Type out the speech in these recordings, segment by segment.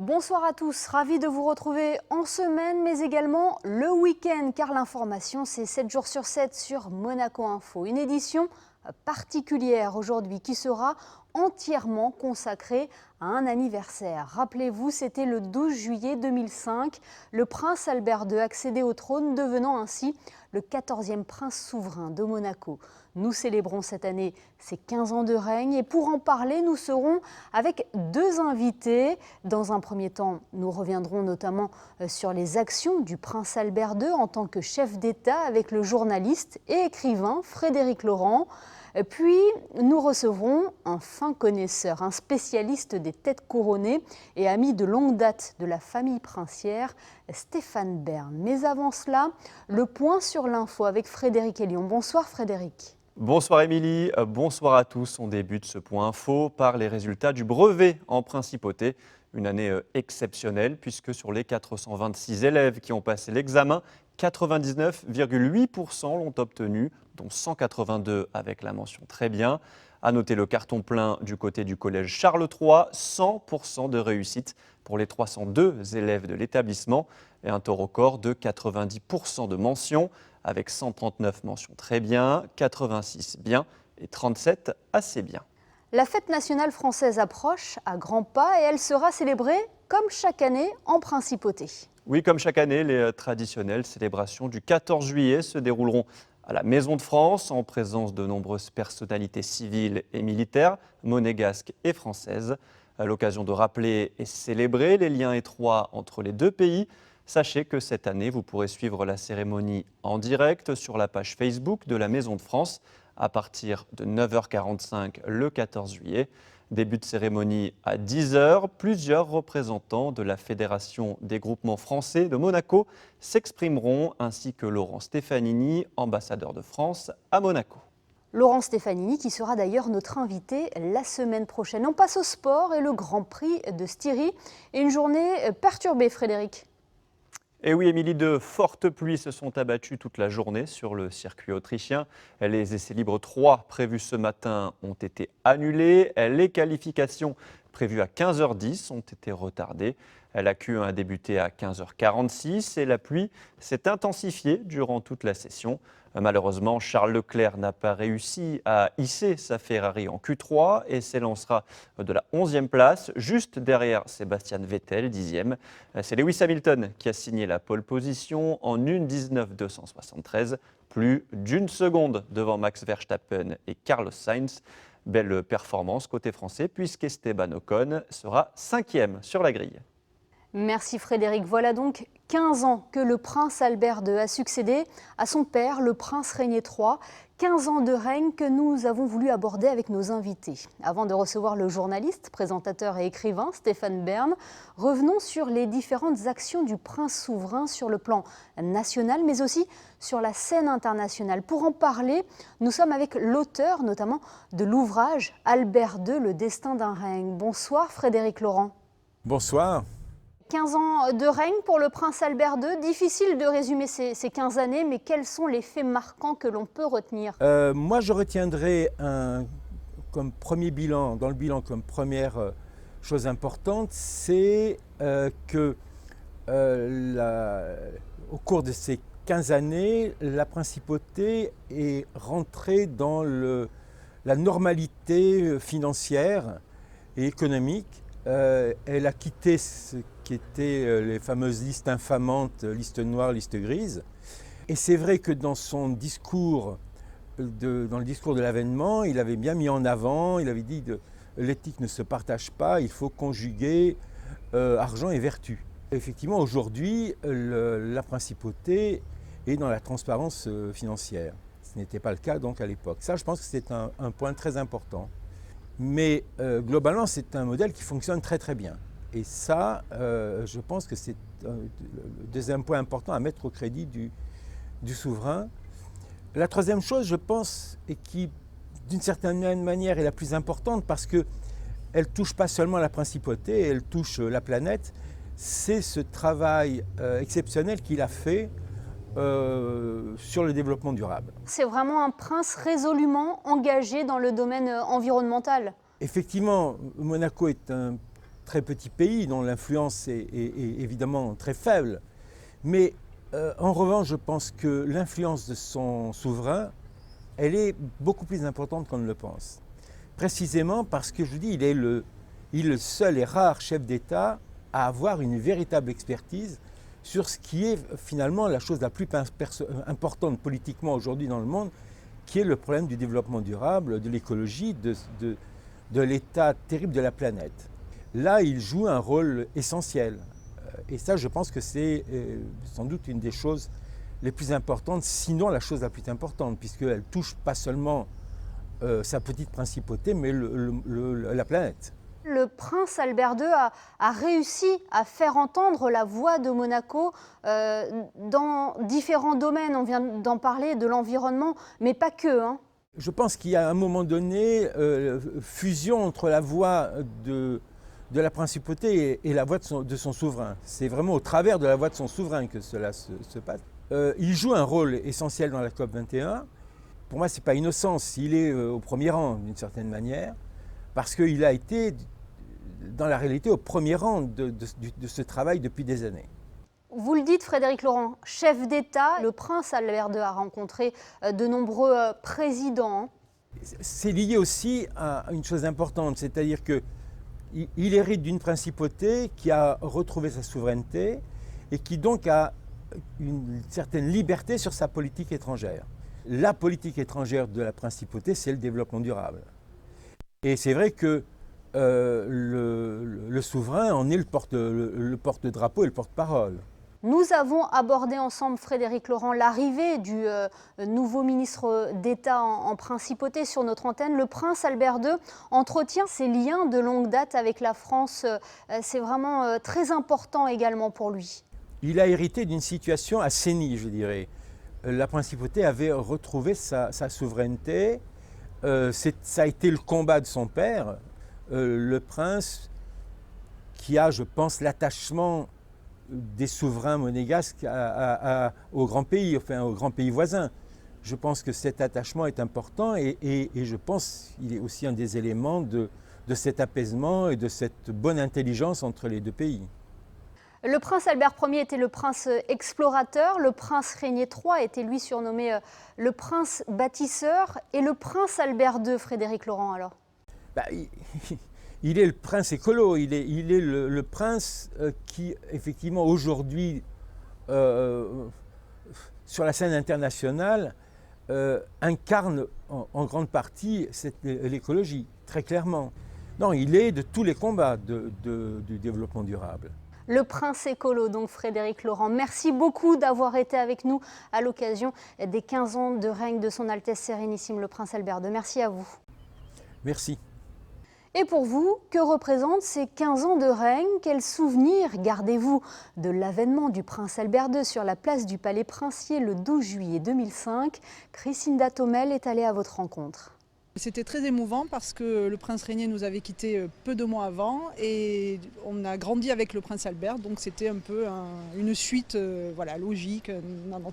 Bonsoir à tous, ravi de vous retrouver en semaine mais également le week-end car l'information c'est 7 jours sur 7 sur Monaco Info. Une édition particulière aujourd'hui qui sera entièrement consacrée à un anniversaire. Rappelez-vous, c'était le 12 juillet 2005, le prince Albert II accédait au trône, devenant ainsi le 14e prince souverain de Monaco. Nous célébrons cette année ses 15 ans de règne et pour en parler, nous serons avec deux invités. Dans un premier temps, nous reviendrons notamment sur les actions du prince Albert II en tant que chef d'État avec le journaliste et écrivain Frédéric Laurent. Puis, nous recevrons un fin connaisseur, un spécialiste des têtes couronnées et ami de longue date de la famille princière, Stéphane Bern. Mais avant cela, le point sur l'info avec Frédéric Elion. Bonsoir Frédéric. Bonsoir Émilie, bonsoir à tous. On débute ce point info par les résultats du brevet en principauté. Une année exceptionnelle puisque sur les 426 élèves qui ont passé l'examen, 99,8% l'ont obtenu, dont 182 avec la mention très bien. À noter le carton plein du côté du collège Charles III, 100% de réussite pour les 302 élèves de l'établissement et un taux record de 90% de mentions avec 139 mentions très bien, 86 bien et 37 assez bien. La fête nationale française approche à grands pas et elle sera célébrée comme chaque année en principauté. Oui, comme chaque année, les traditionnelles célébrations du 14 juillet se dérouleront à la Maison de France en présence de nombreuses personnalités civiles et militaires, monégasques et françaises. À l'occasion de rappeler et célébrer les liens étroits entre les deux pays, sachez que cette année, vous pourrez suivre la cérémonie en direct sur la page Facebook de la Maison de France à partir de 9h45 le 14 juillet. Début de cérémonie à 10h. Plusieurs représentants de la Fédération des groupements français de Monaco s'exprimeront, ainsi que Laurent Stefanini, ambassadeur de France à Monaco. Laurent Stefanini qui sera d'ailleurs notre invité la semaine prochaine. On passe au sport et le Grand Prix de Styrie. Et une journée perturbée, Frédéric. Et oui, Émilie, de fortes pluies se sont abattues toute la journée sur le circuit autrichien. Les essais libres 3 prévus ce matin ont été annulés. Les qualifications prévues à 15h10 ont été retardées. La Q1 a débuté à 15h46 et la pluie s'est intensifiée durant toute la session. Malheureusement, Charles Leclerc n'a pas réussi à hisser sa Ferrari en Q3 et s'élancera de la 11e place, juste derrière Sébastien Vettel, 10e. C'est Lewis Hamilton qui a signé la pole position en 1:19.273, plus d'une seconde devant Max Verstappen et Carlos Sainz. Belle performance côté français puisqu'Esteban Ocon sera 5e sur la grille. Merci Frédéric. Voilà donc 15 ans que le prince Albert II a succédé à son père, le prince Régnier III. 15 ans de règne que nous avons voulu aborder avec nos invités. Avant de recevoir le journaliste, présentateur et écrivain Stéphane Bern, revenons sur les différentes actions du prince souverain sur le plan national, mais aussi sur la scène internationale. Pour en parler, nous sommes avec l'auteur notamment de l'ouvrage Albert II, le destin d'un règne. Bonsoir Frédéric Laurent. Bonsoir. 15 ans de règne pour le prince Albert II. Difficile de résumer ces 15 années, mais quels sont les faits marquants que l'on peut retenir ? Moi, je retiendrai comme premier bilan, dans le bilan comme première chose importante, c'est que au cours de ces 15 années, la principauté est rentrée dans la normalité financière et économique. Elle a quitté ce qui étaient les fameuses listes infamantes, liste noire, liste grise. Et c'est vrai que dans son discours, dans le discours de l'avènement, il avait bien mis en avant, il avait dit que l'éthique ne se partage pas, il faut conjuguer argent et vertu. Effectivement, aujourd'hui, la principauté est dans la transparence financière. Ce n'était pas le cas donc à l'époque. Ça, je pense que c'est un point très important. Mais globalement, c'est un modèle qui fonctionne très très bien. Et ça, je pense que c'est le deuxième point important à mettre au crédit du souverain. La troisième chose, je pense, et qui d'une certaine manière est la plus importante parce qu'elle ne touche pas seulement la principauté, elle touche la planète, c'est ce travail exceptionnel qu'il a fait sur le développement durable. C'est vraiment un prince résolument engagé dans le domaine environnemental. Effectivement, Monaco est un très petit pays dont l'influence est évidemment très faible. Mais en revanche, je pense que l'influence de son souverain, elle est beaucoup plus importante qu'on ne le pense. Précisément parce que, je vous dis, il est le seul et rare chef d'État à avoir une véritable expertise sur ce qui est finalement la chose la plus importante politiquement aujourd'hui dans le monde, qui est le problème du développement durable, de l'écologie, de l'état terrible de la planète. Là, il joue un rôle essentiel. Et ça, je pense que c'est sans doute une des choses les plus importantes, sinon la chose la plus importante, puisqu'elle touche pas seulement sa petite principauté, mais la planète. Le prince Albert II a réussi à faire entendre la voix de Monaco dans différents domaines. On vient d'en parler, de l'environnement, mais pas que, hein. Je pense qu'il y a à un moment donné fusion entre la voix de la principauté et la voix de son souverain. C'est vraiment au travers de la voix de son souverain que cela se passe. Il joue un rôle essentiel dans la COP 21. Pour moi, ce n'est pas innocence. Il est au premier rang, d'une certaine manière, parce qu'il a été, dans la réalité, au premier rang de ce travail depuis des années. Vous le dites, Frédéric Laurent, chef d'État, le prince Albert II a rencontré de nombreux présidents. C'est lié aussi à une chose importante, c'est-à-dire qu'il hérite d'une principauté qui a retrouvé sa souveraineté et qui donc a une certaine liberté sur sa politique étrangère. La politique étrangère de la principauté, c'est le développement durable. Et c'est vrai que le souverain en est le porte-drapeau et le porte-parole. Nous avons abordé ensemble, Frédéric Laurent, l'arrivée du nouveau ministre d'État en principauté sur notre antenne. Le prince Albert II entretient ses liens de longue date avec la France. C'est vraiment très important également pour lui. Il a hérité d'une situation assainie, je dirais. La principauté avait retrouvé sa souveraineté. Ça a été le combat de son père, le prince, qui a, je pense, l'attachement des souverains monégasques aux grands pays, enfin aux grands pays voisins. Je pense que cet attachement est important et je pense qu'il est aussi un des éléments de cet apaisement et de cette bonne intelligence entre les deux pays. Le prince Albert Ier était le prince explorateur, le prince Régnier III était lui surnommé le prince bâtisseur, et le prince Albert II, Frédéric Laurent alors? Il est le prince écolo, il est le prince qui effectivement aujourd'hui sur la scène internationale incarne en grande partie l'écologie, très clairement. Non, il est de tous les combats du développement durable. Le prince écolo, donc Frédéric Laurent. Merci beaucoup d'avoir été avec nous à l'occasion des 15 ans de règne de son Altesse Sérénissime, le prince Albert II. Merci à vous. Merci. Et pour vous, que représentent ces 15 ans de règne? Quels souvenirs gardez-vous de l'avènement du prince Albert II sur la place du Palais Princier le 12 juillet 2005? Christine Datomel est allée à votre rencontre. C'était très émouvant parce que le prince Régnier nous avait quittés peu de mois avant et on a grandi avec le prince Albert, donc c'était un peu une suite logique,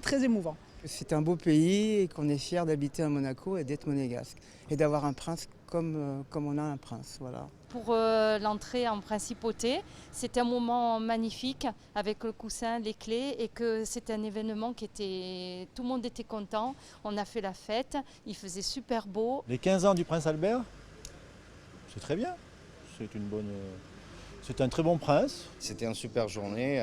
très émouvant. C'est un beau pays et qu'on est fiers d'habiter à Monaco et d'être monégasque et d'avoir un prince comme on a un prince. Voilà. Pour l'entrée en principauté, c'était un moment magnifique avec le coussin, les clés et que c'était un événement qui était... Tout le monde était content, on a fait la fête, il faisait super beau. Les 15 ans du prince Albert, c'est très bien, c'est un très bon prince. C'était une super journée.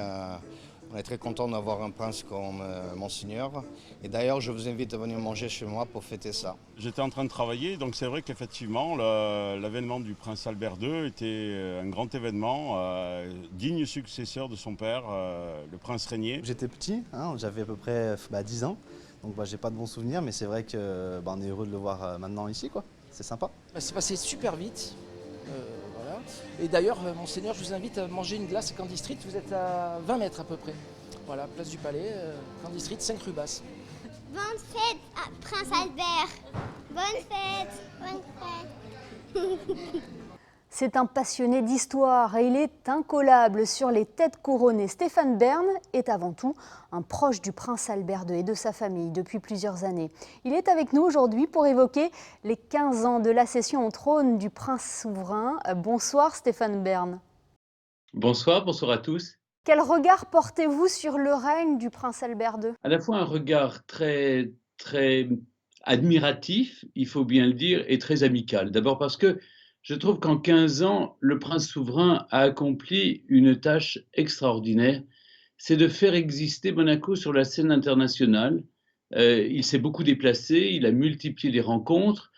On est très content d'avoir un prince comme Monseigneur. Et d'ailleurs, je vous invite à venir manger chez moi pour fêter ça. J'étais en train de travailler, donc c'est vrai qu'effectivement, l'avènement du prince Albert II était un grand événement, digne successeur de son père, le prince Régnier. J'étais petit, j'avais à peu près 10 ans, donc j'ai pas de bons souvenirs, mais c'est vrai qu'on est heureux de le voir maintenant ici, quoi. C'est sympa. C'est passé super vite. Voilà. Et d'ailleurs, Monseigneur, je vous invite à manger une glace à Candy Street. Vous êtes à 20 mètres à peu près. Voilà, place du Palais, Candy Street, 5 rue Basse. Bonne fête, Prince Albert. Bonne fête. Bonne fête. C'est un passionné d'histoire et il est incollable sur les têtes couronnées. Stéphane Bern est avant tout un proche du prince Albert II et de sa famille depuis plusieurs années. Il est avec nous aujourd'hui pour évoquer les 15 ans de l'accession au trône du prince souverain. Bonsoir Stéphane Bern. Bonsoir, bonsoir à tous. Quel regard portez-vous sur le règne du prince Albert II? À la fois un regard très, très admiratif, il faut bien le dire, et très amical. D'abord parce que je trouve qu'en 15 ans, le prince souverain a accompli une tâche extraordinaire, c'est de faire exister Monaco sur la scène internationale. Il s'est beaucoup déplacé, il a multiplié les rencontres.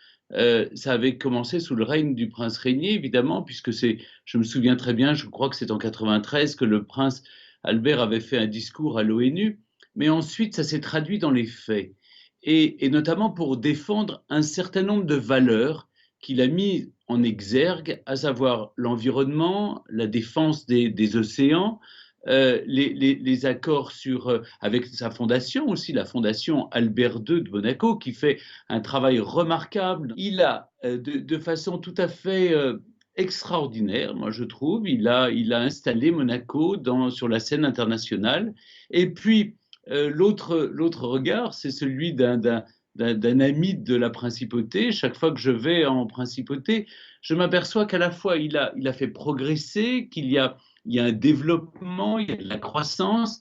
Ça avait commencé sous le règne du prince Régnier, évidemment, puisque je me souviens très bien, je crois que c'est en 93 que le prince Albert avait fait un discours à l'ONU, mais ensuite ça s'est traduit dans les faits, et notamment pour défendre un certain nombre de valeurs qu'il a mis en exergue, à savoir l'environnement, la défense des océans, les accords avec sa fondation aussi, la fondation Albert II de Monaco, qui fait un travail remarquable. Il a, de façon tout à fait extraordinaire, moi je trouve, il a installé Monaco sur la scène internationale. Et puis, l'autre regard, c'est celui d'un ami de la principauté. Chaque fois que je vais en principauté, je m'aperçois qu'à la fois il a fait progresser, qu'il y a un développement, il y a de la croissance,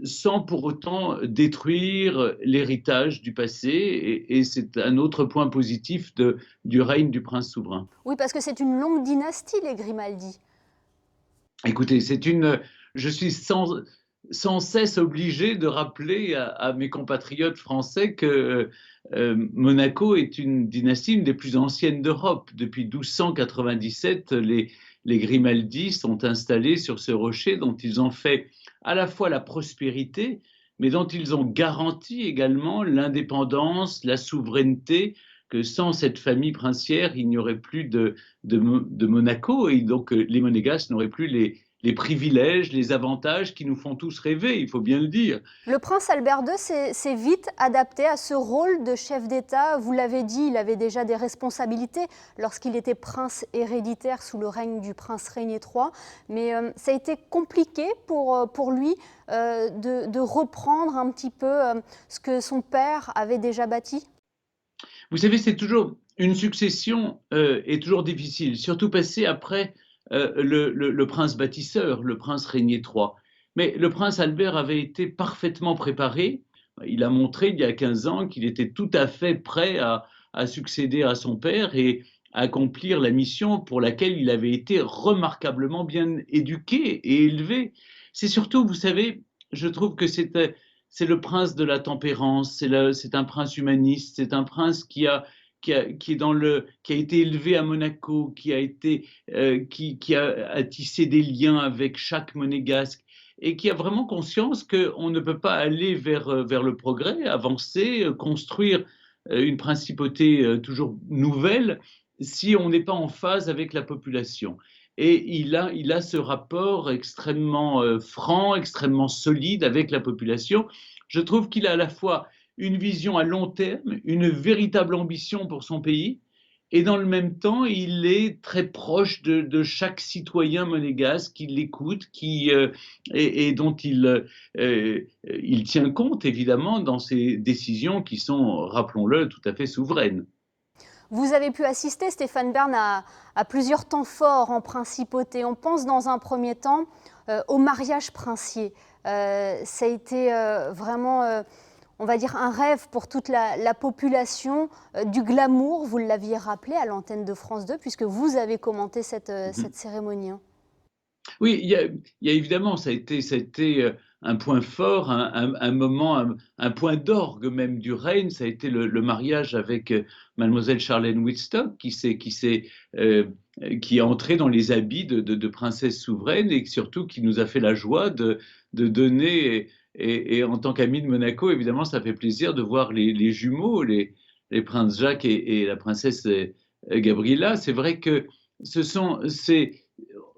sans pour autant détruire l'héritage du passé. Et c'est un autre point positif du règne du prince souverain. Oui, parce que c'est une longue dynastie, les Grimaldi. Écoutez, je suis sans cesse obligé de rappeler à mes compatriotes français que Monaco est une dynastie, une des plus anciennes d'Europe. Depuis 1297, les Grimaldi sont installés sur ce rocher dont ils ont fait à la fois la prospérité, mais dont ils ont garanti également l'indépendance, la souveraineté, que sans cette famille princière, il n'y aurait plus de Monaco, et donc les Monégasques n'auraient plus les privilèges, les avantages qui nous font tous rêver, il faut bien le dire. Le prince Albert II s'est vite adapté à ce rôle de chef d'État. Vous l'avez dit, il avait déjà des responsabilités lorsqu'il était prince héréditaire sous le règne du prince Régnier III. Mais ça a été compliqué pour lui de reprendre un petit peu ce que son père avait déjà bâti. Vous savez, c'est toujours une succession est toujours difficile, surtout passé après le prince bâtisseur, le prince Régnier III. Mais le prince Albert avait été parfaitement préparé. Il a montré il y a 15 ans qu'il était tout à fait prêt à succéder à son père et à accomplir la mission pour laquelle il avait été remarquablement bien éduqué et élevé. C'est surtout, vous savez, je trouve que c'est le prince de la tempérance, c'est un prince humaniste, c'est un prince qui a été élevé à Monaco, qui a tissé des liens avec chaque monégasque et qui a vraiment conscience qu'on ne peut pas aller vers le progrès, avancer, construire une principauté toujours nouvelle si on n'est pas en phase avec la population. Et il a ce rapport extrêmement franc, extrêmement solide avec la population. Je trouve qu'il a à la fois une vision à long terme, une véritable ambition pour son pays, et dans le même temps, il est très proche de chaque citoyen monégasque qui l'écoute, et dont il tient compte évidemment dans ses décisions qui sont, rappelons-le, tout à fait souveraines. Vous avez pu assister, Stéphane Bern, à plusieurs temps forts en principauté. On pense dans un premier temps au mariage princier. Ça a été vraiment, on va dire, un rêve pour toute la population, du glamour, vous l'aviez rappelé à l'antenne de France 2, puisque vous avez commenté cette cérémonie. Oui, il y a évidemment, ça a été un point fort, un moment, un point d'orgue même du règne. Ça a été le mariage avec mademoiselle Charlène Wittstock, qui est entrée dans les habits de princesse souveraine et surtout qui nous a fait la joie de donner. Et en tant qu'ami de Monaco, évidemment, ça fait plaisir de voir les jumeaux, les princes Jacques et la princesse Gabriella. C'est vrai que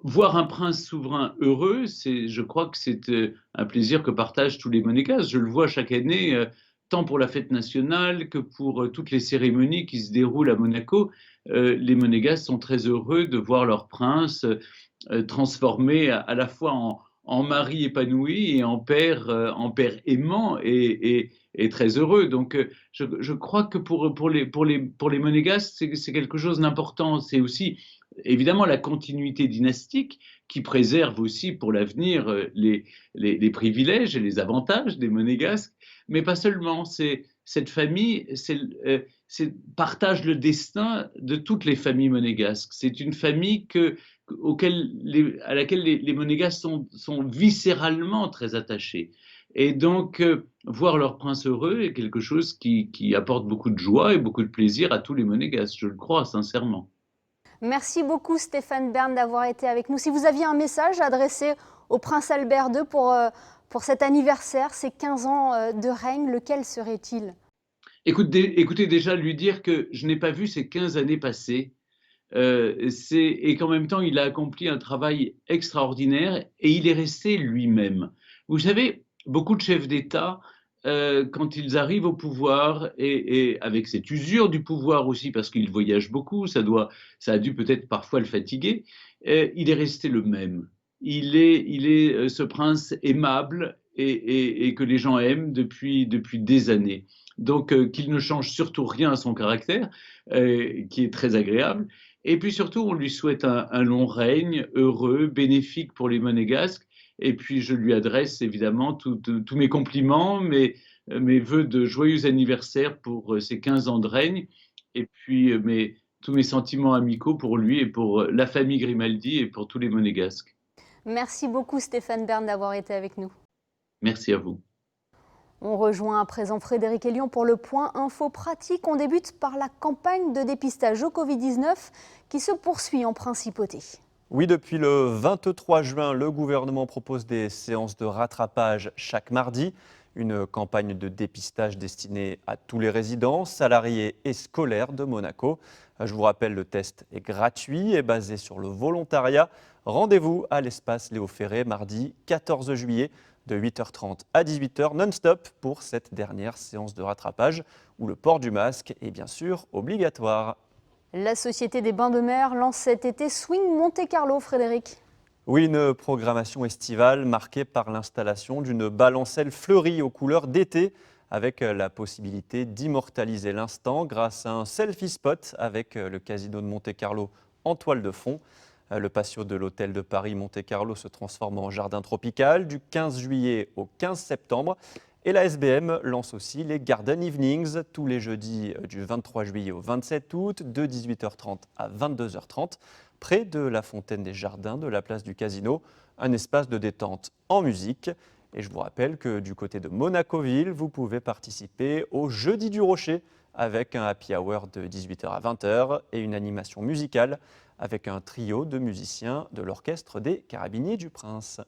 voir un prince souverain heureux, je crois que c'est un plaisir que partagent tous les Monégasques. Je le vois chaque année, tant pour la fête nationale que pour toutes les cérémonies qui se déroulent à Monaco. Les Monégasques sont très heureux de voir leur prince transformé à la fois en mari épanoui et en père aimant et très heureux. Donc, je crois que pour les Monégasques, c'est quelque chose d'important. C'est aussi évidemment la continuité dynastique qui préserve aussi pour l'avenir les privilèges et les avantages des Monégasques, mais pas seulement. Cette famille partage le destin de toutes les familles monégasques. C'est une famille à laquelle les Monégasques sont viscéralement très attachés. Et donc, voir leur prince heureux est quelque chose qui apporte beaucoup de joie et beaucoup de plaisir à tous les Monégasques, je le crois sincèrement. Merci beaucoup Stéphane Bern d'avoir été avec nous. Si vous aviez un message à adresser au prince Albert II pour cet anniversaire, ces 15 ans de règne, lequel serait-il ? Écoutez, déjà lui dire que je n'ai pas vu ces 15 années passer et qu'en même temps, il a accompli un travail extraordinaire et il est resté lui-même. Vous savez, beaucoup de chefs d'État, quand ils arrivent au pouvoir et avec cette usure du pouvoir aussi, parce qu'ils voyagent beaucoup, ça a dû peut-être parfois le fatiguer, il est resté le même. Il est ce prince aimable et que les gens aiment depuis des années. Donc, qu'il ne change surtout rien à son caractère, qui est très agréable. Et puis surtout, on lui souhaite un long règne, heureux, bénéfique pour les Monégasques. Et puis, je lui adresse évidemment tous mes compliments, mes vœux de joyeux anniversaire pour ses 15 ans de règne. Et puis, tous mes sentiments amicaux pour lui et pour la famille Grimaldi et pour tous les Monégasques. Merci beaucoup Stéphane Bern d'avoir été avec nous. Merci à vous. On rejoint à présent Frédéric Elion pour le point info pratique. On débute par la campagne de dépistage au Covid-19 qui se poursuit en principauté. Oui, depuis le 23 juin, le gouvernement propose des séances de rattrapage chaque mardi. Une campagne de dépistage destinée à tous les résidents, salariés et scolaires de Monaco. Je vous rappelle, le test est gratuit et basé sur le volontariat. Rendez-vous à l'espace Léo Ferré, mardi 14 juillet, de 8h30 à 18h, non-stop pour cette dernière séance de rattrapage où le port du masque est bien sûr obligatoire. La Société des Bains de Mer lance cet été Swing Monte Carlo, Frédéric. Oui, une programmation estivale marquée par l'installation d'une balancelle fleurie aux couleurs d'été avec la possibilité d'immortaliser l'instant grâce à un selfie spot avec le casino de Monte Carlo en toile de fond. Le patio de l'hôtel de Paris Monte Carlo se transforme en jardin tropical du 15 juillet au 15 septembre. Et la SBM lance aussi les Garden Evenings tous les jeudis du 23 juillet au 27 août de 18h30 à 22h30 près de la fontaine des jardins de la place du Casino, un espace de détente en musique. Et je vous rappelle que du côté de Monaco-Ville, vous pouvez participer au Jeudi du Rocher avec un happy hour de 18h à 20h et une animation musicale avec un trio de musiciens de l'orchestre des Carabiniers du Prince.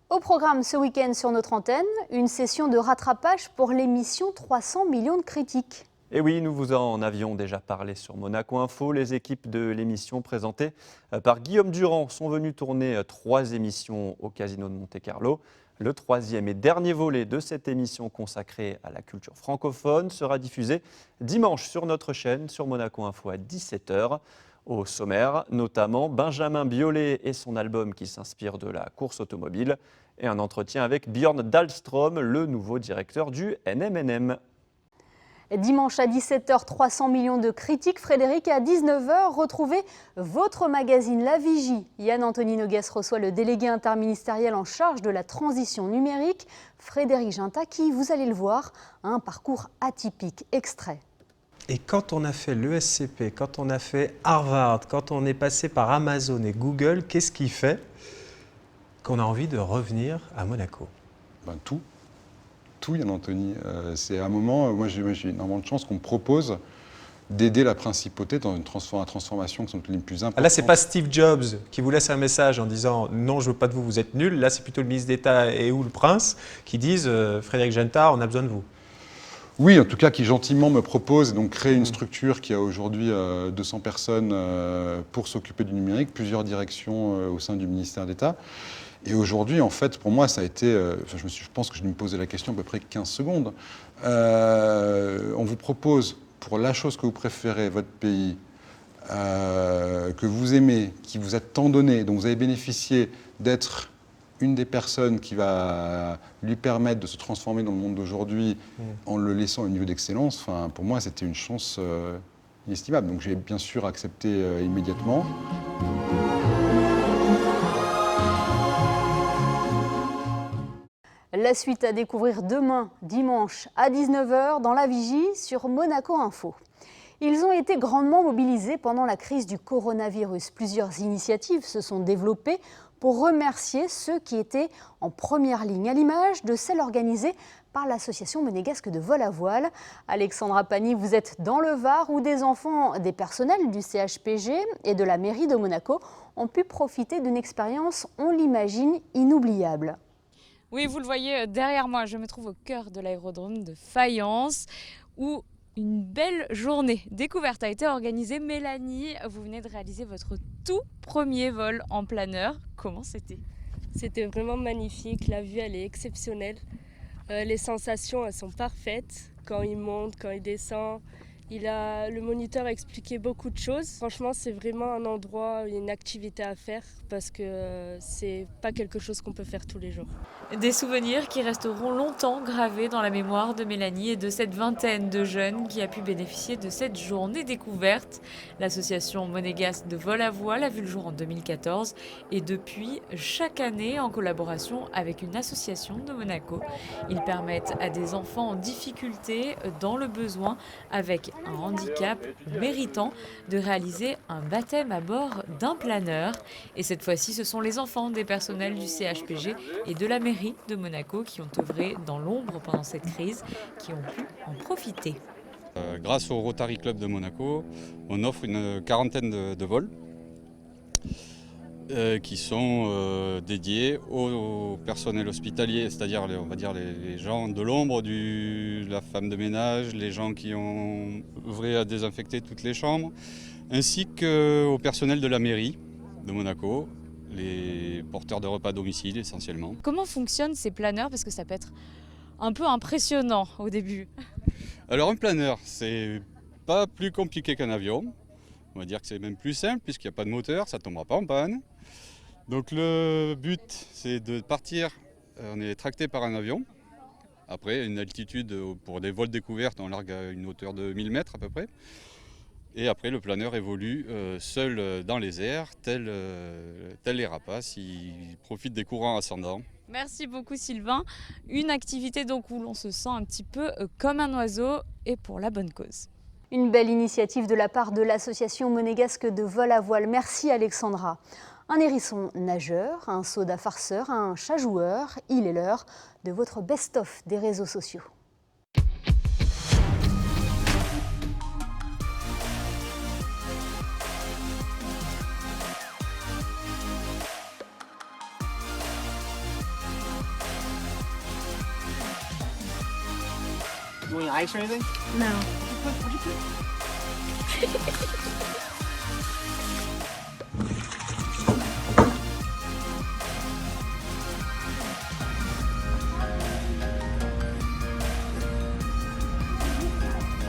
Au programme ce week-end sur notre antenne, une session de rattrapage pour l'émission 300 millions de critiques. Et oui, nous vous en avions déjà parlé sur Monaco Info. Les équipes de l'émission présentées par Guillaume Durand sont venues tourner 3 émissions au Casino de Monte-Carlo. Le 3e et dernier volet de cette émission consacrée à la culture francophone sera diffusé dimanche sur notre chaîne, sur Monaco Info à 17h. Au sommaire, notamment Benjamin Biolay et son album qui s'inspire de la course automobile et un entretien avec Björn Dahlström, le nouveau directeur du NMNM. Dimanche à 17h, 300 millions de critiques. Frédéric, à 19h, retrouvez votre magazine La Vigie. Yann-Anthony Noguès reçoit le délégué interministériel en charge de la transition numérique, Frédéric Ginta, qui, vous allez le voir, a un parcours atypique. Extrait. Et quand on a fait l'ESCP, quand on a fait Harvard, quand on est passé par Amazon et Google, qu'est-ce qui fait qu'on a envie de revenir à Monaco? Tout, Yann-Anthony. C'est un moment, moi j'ai énormément de chance qu'on me propose d'aider la principauté dans la transformation qui sont les plus importantes. Là, c'est pas Steve Jobs qui vous laisse un message en disant « Non, je veux pas de vous, vous êtes nuls ». Là, c'est plutôt le ministre d'État et ou le prince qui disent « Frédéric Ginta, on a besoin de vous ». Oui, en tout cas, qui gentiment me propose donc créer une structure qui a aujourd'hui 200 personnes pour s'occuper du numérique, plusieurs directions au sein du ministère d'État. Et aujourd'hui, en fait, pour moi, ça a été, je pense que je me posais la question à peu près 15 secondes. On vous propose, pour la chose que vous préférez, votre pays, que vous aimez, qui vous a tant donné, dont vous avez bénéficié d'être une des personnes qui va lui permettre de se transformer dans le monde d'aujourd'hui en le laissant au niveau d'excellence, pour moi, c'était une chance inestimable. Donc j'ai bien sûr accepté immédiatement. La suite à découvrir demain, dimanche, à 19h, dans la Vigie sur Monaco Info. Ils ont été grandement mobilisés pendant la crise du coronavirus. Plusieurs initiatives se sont développées pour remercier ceux qui étaient en première ligne, à l'image de celle organisée par l'association monégasque de vol à voile. Alexandra Pani, vous êtes dans le Var où des enfants des personnels du CHPG et de la mairie de Monaco ont pu profiter d'une expérience, on l'imagine, inoubliable. Oui, vous le voyez derrière moi, je me trouve au cœur de l'aérodrome de Fayence où une belle journée découverte a été organisée. Mélanie, vous venez de réaliser votre tout premier vol en planeur. Comment c'était ? C'était vraiment magnifique, la vue elle est exceptionnelle. Les sensations elles sont parfaites, quand il monte, quand il descend. Le moniteur a expliqué beaucoup de choses. Franchement, c'est vraiment un endroit, une activité à faire parce que c'est pas quelque chose qu'on peut faire tous les jours. Des souvenirs qui resteront longtemps gravés dans la mémoire de Mélanie et de cette vingtaine de jeunes qui a pu bénéficier de cette journée découverte. L'association monégasque de vol à voile a vu le jour en 2014 et depuis, chaque année, en collaboration avec une association de Monaco, ils permettent à des enfants en difficulté, dans le besoin, avec un handicap méritant, de réaliser un baptême à bord d'un planeur. Et cette fois-ci, ce sont les enfants des personnels du CHPG et de la mairie de Monaco qui ont œuvré dans l'ombre pendant cette crise, qui ont pu en profiter. Grâce au Rotary Club de Monaco, on offre une quarantaine de vols qui sont dédiés au personnel hospitalier, c'est-à-dire on va dire les gens de l'ombre, la femme de ménage, les gens qui ont œuvré à désinfecter toutes les chambres, ainsi qu'au personnel de la mairie de Monaco, les porteurs de repas à domicile essentiellement. Comment fonctionnent ces planeurs ? Parce que ça peut être un peu impressionnant au début. Alors un planeur, c'est pas plus compliqué qu'un avion. On va dire que c'est même plus simple puisqu'il n'y a pas de moteur, ça ne tombera pas en panne. Donc le but, c'est de partir, on est tracté par un avion. Après, une altitude pour des vols découvertes, on largue à une hauteur de 1000 mètres à peu près. Et après, le planeur évolue seul dans les airs, tel les rapaces, il profite des courants ascendants. Merci beaucoup Sylvain. Une activité donc où l'on se sent un petit peu comme un oiseau et pour la bonne cause. Une belle initiative de la part de l'association monégasque de vol à voile. Merci Alexandra. Un hérisson nageur, un soda farceur, un chat joueur, il est l'heure de votre best-of des réseaux sociaux. You want any ice or anything? No. What'd you put?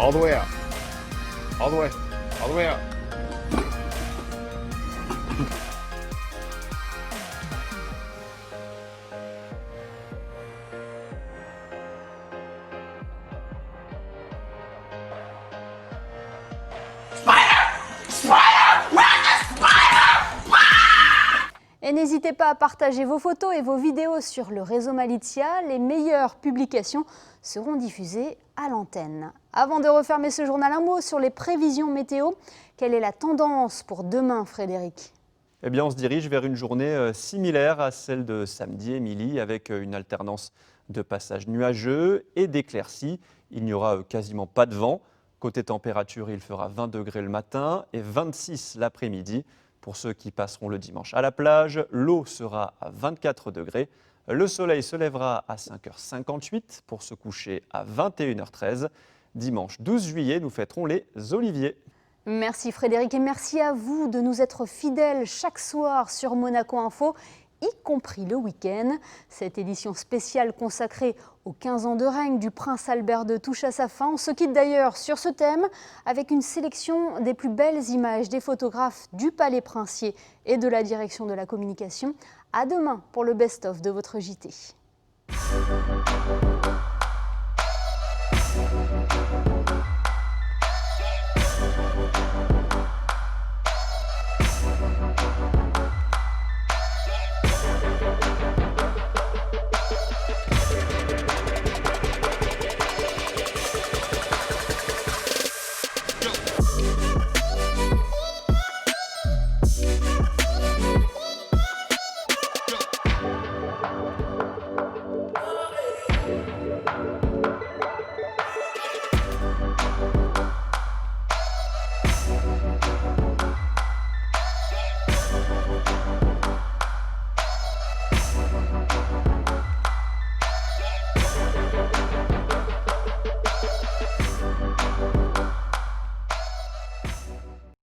All the way out. All the way. All the way out. Et n'hésitez pas à partager vos photos et vos vidéos sur le réseau Malizia. Les meilleures publications seront diffusées à l'antenne. Avant de refermer ce journal, un mot sur les prévisions météo. Quelle est la tendance pour demain, Frédéric ? Eh bien, on se dirige vers une journée similaire à celle de samedi, Émilie, avec une alternance de passages nuageux et d'éclaircies. Il n'y aura quasiment pas de vent. Côté température, il fera 20 degrés le matin et 26 l'après-midi. Pour ceux qui passeront le dimanche à la plage, l'eau sera à 24 degrés. Le soleil se lèvera à 5h58 pour se coucher à 21h13. Dimanche 12 juillet, nous fêterons les Oliviers. Merci Frédéric et merci à vous de nous être fidèles chaque soir sur Monaco Info, y compris le week-end. Cette édition spéciale consacrée aux 15 ans de règne du prince Albert II touche à sa fin. On se quitte d'ailleurs sur ce thème avec une sélection des plus belles images des photographes du Palais Princier et de la direction de la communication. À demain pour le best-of de votre JT.